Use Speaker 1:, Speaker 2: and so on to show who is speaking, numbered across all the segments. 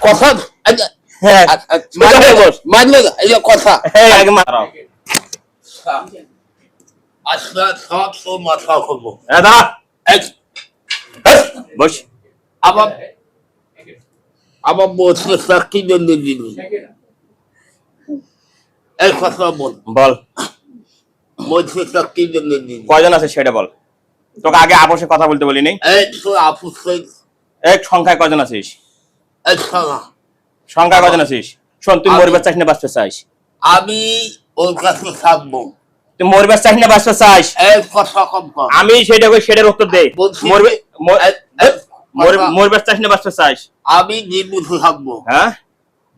Speaker 1: কথা
Speaker 2: হ্যাঁ
Speaker 1: মানলো না এই কথা
Speaker 2: হ্যাঁ আগে মারাও
Speaker 1: আজকে সব তো মাথা করবো
Speaker 2: দাঁড়া বস
Speaker 1: আবার আবার বসে চাকরি জন্য দিন এই কথা বল
Speaker 2: বল
Speaker 1: বলছে চাকরি জন্য দিন
Speaker 2: কয়জন আছে সেটা বল তোকে আগে আপোষে কথা বলতে বলি নাই
Speaker 1: এই তো আপুস
Speaker 2: এক সংখ্যায় কয়জন আছিস
Speaker 1: এই শোনা
Speaker 2: সংখ্যায় কয়জন আছিস শোন তুই মরিবার চাইস না বাঁচতে চাইস
Speaker 1: আমি ওর কাছে থাকবো
Speaker 2: তুই মরিবার চাইস না বাঁচতে চাইস
Speaker 1: এই কথা কম কর
Speaker 2: আমি সেটা কই সেটার উত্তর দে
Speaker 1: বলছি
Speaker 2: মরিবার চাইস না বাঁচতে চাইস
Speaker 1: আমি জীবিত থাকবো
Speaker 2: হ্যাঁ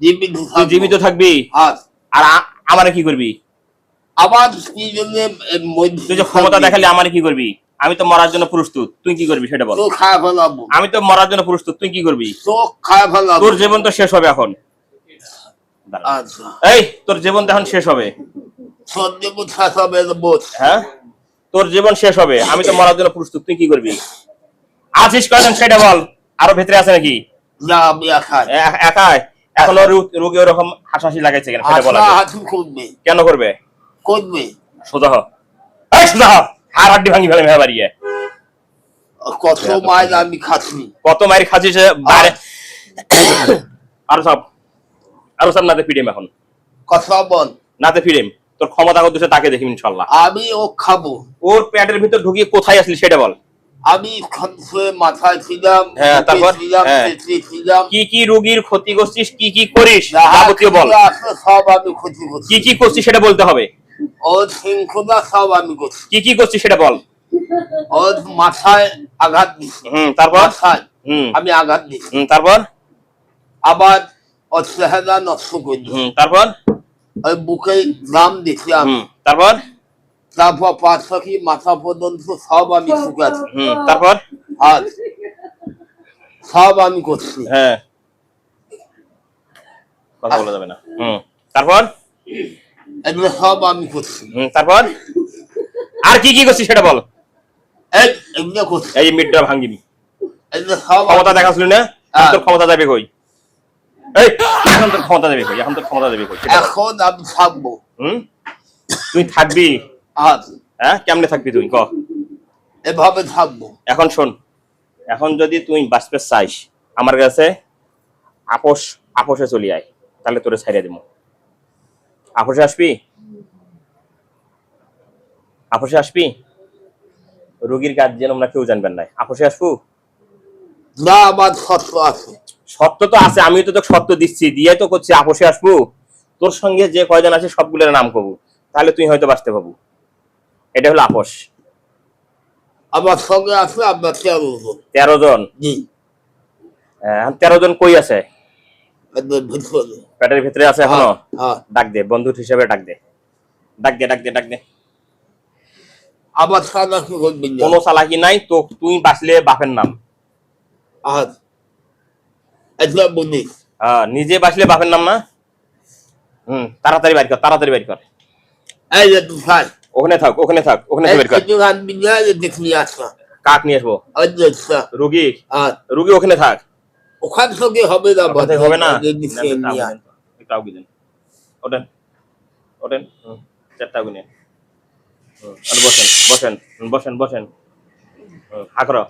Speaker 1: জীবিত
Speaker 2: তুই জীবিত থাকবি
Speaker 1: আর
Speaker 2: আর আমারে কি করবি
Speaker 1: আবার কি জন্য
Speaker 2: তুই যে ক্ষমতা দেখালি আমারে কি করবি আমি তো মরার জন্য প্রস্তুত তুই কি করবি সেটা বল
Speaker 1: তো খায় ফেলাবো
Speaker 2: আমি তো মরার জন্য প্রস্তুত তুই কি করবি
Speaker 1: তো খায় ফেলাবো
Speaker 2: তোর জীবন তো শেষ হবে এখন
Speaker 1: আচ্ছা
Speaker 2: এই তোর জীবন তো এখন শেষ হবে
Speaker 1: সন্দেহ থাকবে বোঝ
Speaker 2: হ্যাঁ তোর জীবন শেষ হবে আমি তো মরার জন্য প্রস্তুত তুই কি করবি আছিস কয়জন সেটা বল আরো ভেতরে আছে নাকি
Speaker 1: না আমি একাই
Speaker 2: একাই এখনো রোগী ওরকম হাসাহাসি লাগাইছে কেন সেটা বল
Speaker 1: হাসি করবে
Speaker 2: কেন করবে
Speaker 1: করবে
Speaker 2: সোজা হ এই সোজা হ আর হাড্ডি ভাঙি ফেলে মেয়ে বাড়িয়ে
Speaker 1: কত মাইল আমি খাচ্ছি
Speaker 2: কত মাইর খাচ্ছিস বাইরে আরো সব নাতে ফিরেম এখন
Speaker 1: কথা বল
Speaker 2: নাতে ফিরেম তোর ক্ষমতা কত দেশে তাকে দেখি ইনশাল্লাহ
Speaker 1: আমি ও খাবো
Speaker 2: ওর পেটের ভিতর ঢুকিয়ে কোথায় আসলি সেটা বল
Speaker 1: আমি খানসে মাথায় ছিলাম
Speaker 2: হ্যাঁ তারপর
Speaker 1: ছিলাম পেটে ছিলাম
Speaker 2: কি কি রোগীর ক্ষতি করছিস কি কি করিস যাবতীয় বল
Speaker 1: সব আমি ক্ষতি করছি
Speaker 2: কি কি করছিস সেটা বলতে হবে
Speaker 1: ও শৃঙ্খলা সব আমি করছি
Speaker 2: কি কি করছিস সেটা বল
Speaker 1: ওর মাথায় আঘাত দিচ্ছি
Speaker 2: তারপর
Speaker 1: মাথায়
Speaker 2: হুম
Speaker 1: আমি আঘাত দিচ্ছি
Speaker 2: তারপর
Speaker 1: আবার ওর চেহারা নষ্ট করি
Speaker 2: তারপর
Speaker 1: ওই বুকে গ্রাম দিচ্ছি আমি
Speaker 2: তারপর
Speaker 1: তারপর পা থেকে মাথা পর্যন্ত সব আমি শুকাচ্ছি
Speaker 2: তারপর
Speaker 1: আর সব আমি করছি
Speaker 2: হ্যাঁ কথা বলা যাবে না তারপর
Speaker 1: এগুলো সব আমি করছি
Speaker 2: তারপর আর কি কি করছিস সেটা বল
Speaker 1: এগুলো করছি
Speaker 2: এই মিটটা ভাঙিনি
Speaker 1: এগুলো সব
Speaker 2: ক্ষমতা দেখাচ্ছিলি না তোর ক্ষমতা যাবে কই এই এখন তোর ক্ষমতা যাবে কই এখন তোর ক্ষমতা যাবে কই
Speaker 1: এখন আমি থাকবো
Speaker 2: তুই থাকবি
Speaker 1: আর
Speaker 2: হ্যাঁ কেমনে থাকবি তুই ক
Speaker 1: এভাবে থাকবো
Speaker 2: এখন শোন এখন যদি তুই বাঁচতে চাইস আমার কাছে আপোষে চলি আয় তাহলে তোরে ছাইড়া দিব আপোষে আসবি আপোষে আসবি রোগীর কাজ যেন আমরা কেউ জানবেন না আপোষে আসবো
Speaker 1: না আমার সত্য আছে
Speaker 2: সত্য তো আছে আমি তো তোকে সত্য দিচ্ছি দিয়ে তো করছি আপোষে আসবো তোর সঙ্গে যে কয়জন আছে সবগুলোর নাম কব তাহলে তুই হয়তো বাঁচতে পাবো এটা হলো আপোষ
Speaker 1: আমার সঙ্গে আছে আপনার
Speaker 2: 13 জন
Speaker 1: জি
Speaker 2: 13 জন কই আছে
Speaker 1: ভিতরে
Speaker 2: পেটের ভিতরে আছে এখনো
Speaker 1: হ্যাঁ
Speaker 2: ডাক দে বন্ধু হিসেবে ডাক দে
Speaker 1: আবার চালাকি করবেন না
Speaker 2: কোনো চালাকি নাই তো তুই বাঁচলে বাপের নাম
Speaker 1: আর এটা বলি
Speaker 2: নিজে বাঁচলে বাপের নাম না তাড়াতাড়ি বাইর কর
Speaker 1: এই যে তুই
Speaker 2: ওখানে থাক ওখানে বের কর
Speaker 1: দেখলি আসা
Speaker 2: কাক নিয়ে আসবো রুগী ওখানে থাক
Speaker 1: ওখান থেকে হবে না
Speaker 2: হবে না ওঠেন চারটা গুনে বসেন হা করো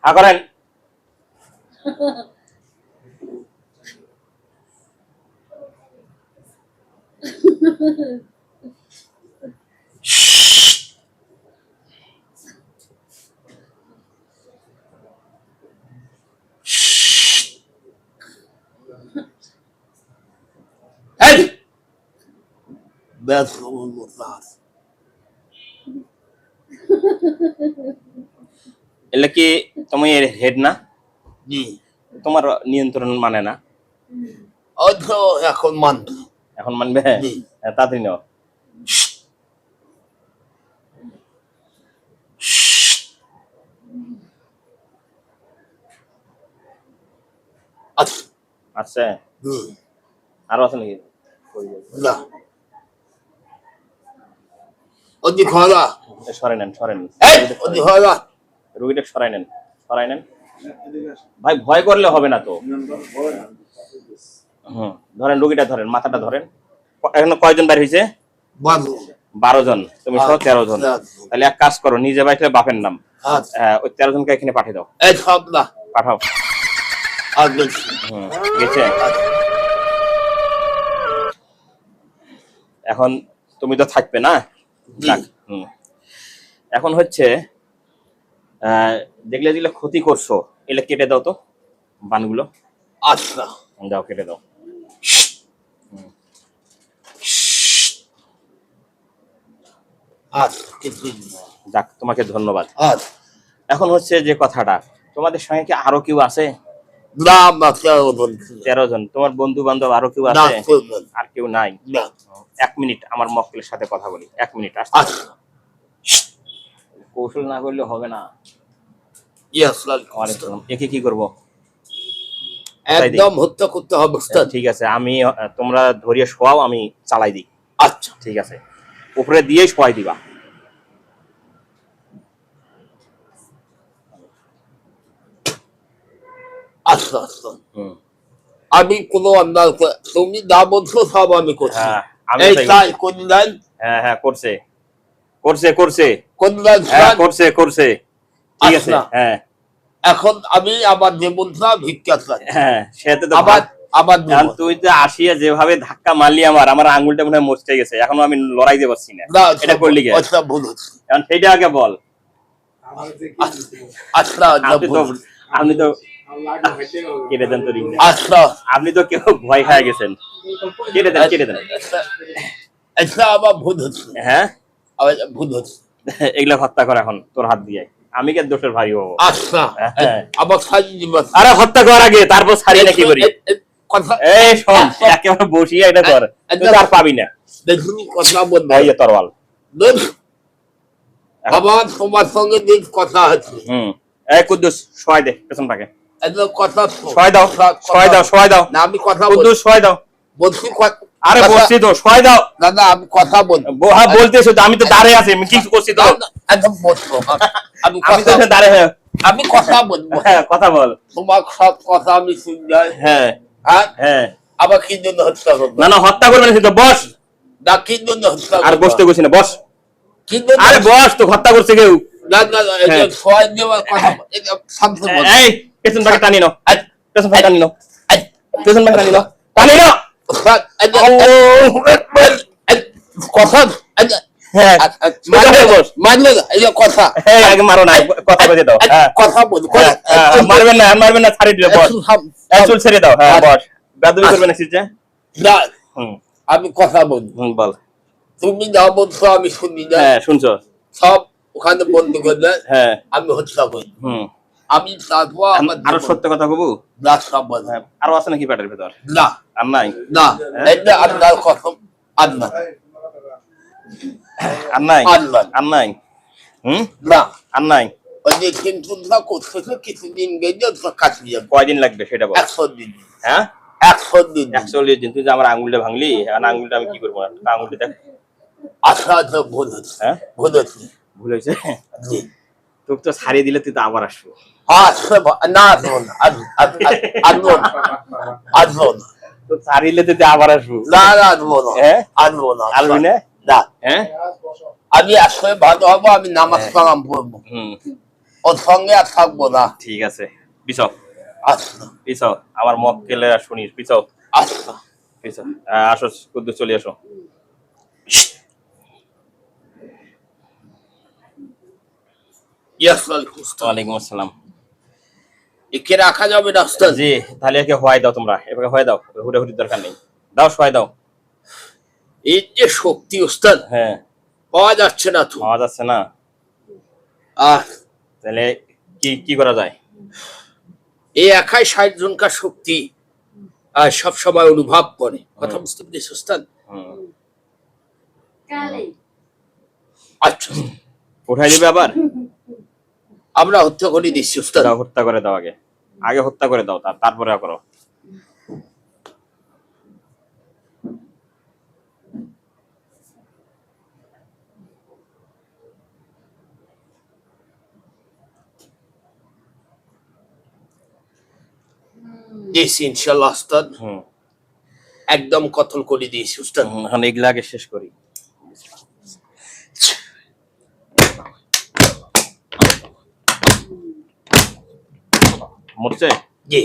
Speaker 2: হা করেন এলে কি তুমি হেড না তোমার নিয়ন্ত্রণ মানে না
Speaker 1: এখন মানবে
Speaker 2: এখন মানবে তাড়াতাড়ি নাও আচ্ছা আরো আছে নাকি
Speaker 1: না অধিক হওয়া
Speaker 2: সরাই নেন, সরাই নেন,
Speaker 1: এই অধিক হওয়া
Speaker 2: রুগীটা সরাই নেন, সরাই নেন। ভাই ভয় করলে হবে না তো। ধরেন রুগীটা ধরেন, মাথাটা ধরেন। এখন কয়জন বাইর হয়েছে? 12 জন, তুমি সহ 13 জন। তাহলে এক কাজ করো, নিজে বাইরে বাপের নাম, ওই 13 জনকে এখানে পাঠিয়ে দাও।
Speaker 1: এই সব না
Speaker 2: পাঠাও। গেছে। এখন তুমি তো থাকবে না। এখন হচ্ছে যেগুলো যেগুলো ক্ষতি করছো এগুলো কেটে দাও তো, বানগুলো।
Speaker 1: আচ্ছা
Speaker 2: দাও, কেটে দাও। যাক, তোমাকে ধন্যবাদ। এখন হচ্ছে যে কথাটা, তোমাদের সঙ্গে কি আরো কেউ আছে? 13 জন। তোমার বন্ধু বান্ধব আরো কেউ আছে? আর কেউ নাই? 1 মিনিট আমার মক্কেলের সাথে কথা বলি, 1 মিনিট। কৌশল না করলে হবে না। একে কি করবো?
Speaker 1: একদম হত্যা করতে হবে।
Speaker 2: ঠিক আছে, আমি তোমরা ধরিয়ে শোয়াও, আমি চালাই দিই।
Speaker 1: আচ্ছা
Speaker 2: ঠিক আছে, উপরে দিয়েই শোয়াই দিবা।
Speaker 1: আচ্ছা আচ্ছা। আমি কোনো অন্যায়, তুমি যা বলছো সব আমি করছি।
Speaker 2: হ্যাঁ হ্যাঁ, করছে করছে করছে করছে করছে। ঠিক আছে। হ্যাঁ,
Speaker 1: এখন আমি আমার জীবনটা ভিক্ষা চাই।
Speaker 2: হ্যাঁ, সেটা তো
Speaker 1: আবার
Speaker 2: তুই তো আসিয়া যেভাবে ধাক্কা মারলি, আমার আঙ্গুলটা মনে হয় মচকে গেছে। এখন আমি লড়াই দিতে পারছি না। এটা করলি কে? এখন সেইটা আগে বল।
Speaker 1: আচ্ছা,
Speaker 2: আপনি তো কেটে দেন তো রিংটা। আপনি তো কেউ ভয় খেয়ে গেছেন। কেটে দেন, কেটে দেন।
Speaker 1: আমার ভুল হচ্ছে।
Speaker 2: হ্যাঁ,
Speaker 1: ভুল হচ্ছে।
Speaker 2: এগুলো হত্যা কর এখন তোর হাত দিয়ে। আমি কে দোষের ভাই হবো?
Speaker 1: আচ্ছা, আবার
Speaker 2: আরে হত্যা করার আগে তারপর ছাড়িয়ে নাকি করি? এই শোন, একেবারে বসিয়ে এটা কর, তুই আর পাবি না।
Speaker 1: দেখুন কথা বলবো,
Speaker 2: এই যে তরওয়াল।
Speaker 1: আবার তোমার সঙ্গে কথা হচ্ছে।
Speaker 2: এই কুদ্দুস, শোয়াই দে পেছন পাকে।
Speaker 1: কথা
Speaker 2: শোয়াই দাও, শোয়াই দাও, শোয়াই দাও।
Speaker 1: না আমি কথা
Speaker 2: কুদ্দুস, শোয়াই দাও।
Speaker 1: বলছি
Speaker 2: আরে বসছি তো, শোয়াই দাও।
Speaker 1: দাদা আমি কথা বলবো।
Speaker 2: হ্যাঁ বলতেছো তো, আমি তো দাঁড়িয়ে আছি, আমি কিছু করছি তো।
Speaker 1: একদম বলছো,
Speaker 2: আমি তো দাঁড়িয়ে।
Speaker 1: আমি কথা বলবো।
Speaker 2: হ্যাঁ, কথা বল।
Speaker 1: তোমার সব কথা আমি শুনছি।
Speaker 2: হ্যাঁ হ্যাঁ।
Speaker 1: আবার কি জন্য হত্যা করবো?
Speaker 2: না না, হত্যা করবে না, বস।
Speaker 1: না কি জন্য হত্যা?
Speaker 2: আর বসতে গেছি না, বস।
Speaker 1: কি জন্য?
Speaker 2: আরে বস, তো হত্যা করছে কেউ।
Speaker 1: না না, এটা ছয় দেওয়ার কথা। শান্ত বল।
Speaker 2: এই পেছন পাকে টানি নাও, পেছন পাকে টানি নাও, পেছন পাকে টানি নাও, টানি নাও।
Speaker 1: কথা
Speaker 2: হ্যাঁ,
Speaker 1: মারলে না, এই কথা।
Speaker 2: হ্যাঁ, আগে মারো না, কথা বলে দাও।
Speaker 1: কথা বল,
Speaker 2: মারবেন না, মারবেন না, ছাড়িয়ে দিবে, বস। চুল ছেড়ে দাও। হ্যাঁ, বস। বেদবি করবে না, সিজা।
Speaker 1: না, আমি কথা বল।
Speaker 2: বল।
Speaker 1: তুমি যা বলছো আমি শুনি না।
Speaker 2: হ্যাঁ, শুনছো
Speaker 1: সব ওখানে বন্ধ করলে।
Speaker 2: হ্যাঁ,
Speaker 1: আমি হত্যা করি। আমি তারপর
Speaker 2: আরো সত্য কথা কবু।
Speaker 1: না সব বল।
Speaker 2: আরো আছে নাকি পেটের ভেতর?
Speaker 1: না,
Speaker 2: আর নাই।
Speaker 1: না, এটা আল্লাহর কসম। আল্লাহ
Speaker 2: আর নাই, আর নাই।
Speaker 1: না,
Speaker 2: আর নাই।
Speaker 1: ওই যে কিন্তু করছে কিছুদিন গেলে কাছে যাবে।
Speaker 2: কয়দিন লাগবে সেটা বল।
Speaker 1: 100 দিন।
Speaker 2: হ্যাঁ,
Speaker 1: 100 দিন।
Speaker 2: 140 দিন। তুই যে আমার আঙুলটা ভাঙলি, আঙুলটা আমি কি করবো? আঙুলটা দেখ।
Speaker 1: আচ্ছা আচ্ছা, ভুল হচ্ছে। হ্যাঁ, ভুল হচ্ছে।
Speaker 2: ভুল হয়েছে। তোকে তো ছাড়িয়ে দিলে তুই তো আবার আসবো।
Speaker 1: না, আসবো না।
Speaker 2: তো ছাড়িলে তুই আবার আসবো।
Speaker 1: না না, আসবো না। আসবো না।
Speaker 2: আসবি না?
Speaker 1: না।
Speaker 2: হ্যাঁ,
Speaker 1: আমি আসলে ভালো হবো, আমি নামাজ কালাম পড়বো। ওর সঙ্গে আর থাকবো না।
Speaker 2: ঠিক আছে, পিছাও।
Speaker 1: আচ্ছা
Speaker 2: পিছাও, আমার মক্কেলেরা শুনিস, পিছাও।
Speaker 1: আচ্ছা
Speaker 2: পিছাও। আসো কুদ্দুস, চলে আসো। ওয়ালাইকুম আসসালাম।
Speaker 1: একে রাখা যাবে না উস্তাদ?
Speaker 2: জি, তাহলে একে হওয়াই দাও তোমরা, এবারে হওয়াই দাও, হুড়াহুড়ির দরকার নেই। দাও, শোয়াই দাও।
Speaker 1: এই যে শক্তি উস্তাদ,
Speaker 2: হ্যাঁ,
Speaker 1: পাওয়া যাচ্ছে না তো।
Speaker 2: পাওয়া যাচ্ছে না। তাহলে কি করা যায়?
Speaker 1: এই একাই 60 জনকার শক্তি সব সময় অনুভব করে। কথা বুঝতে পেরেছি উস্তাদ? আচ্ছা,
Speaker 2: উঠাই দিবে আবার?
Speaker 1: আমরা হত্যা করে দিচ্ছি উস্তাদ।
Speaker 2: হত্যা করে দাও, আগে আগে হত্যা করে দাও, তারপরে করো।
Speaker 1: দিয়েছি ইনশাল্লাহ উস্তাদ,
Speaker 2: হুম
Speaker 1: একদম কতল করে দিয়েছি উস্তাদ।
Speaker 2: এখন এগুলা আগে শেষ করি। মরছে?
Speaker 1: জি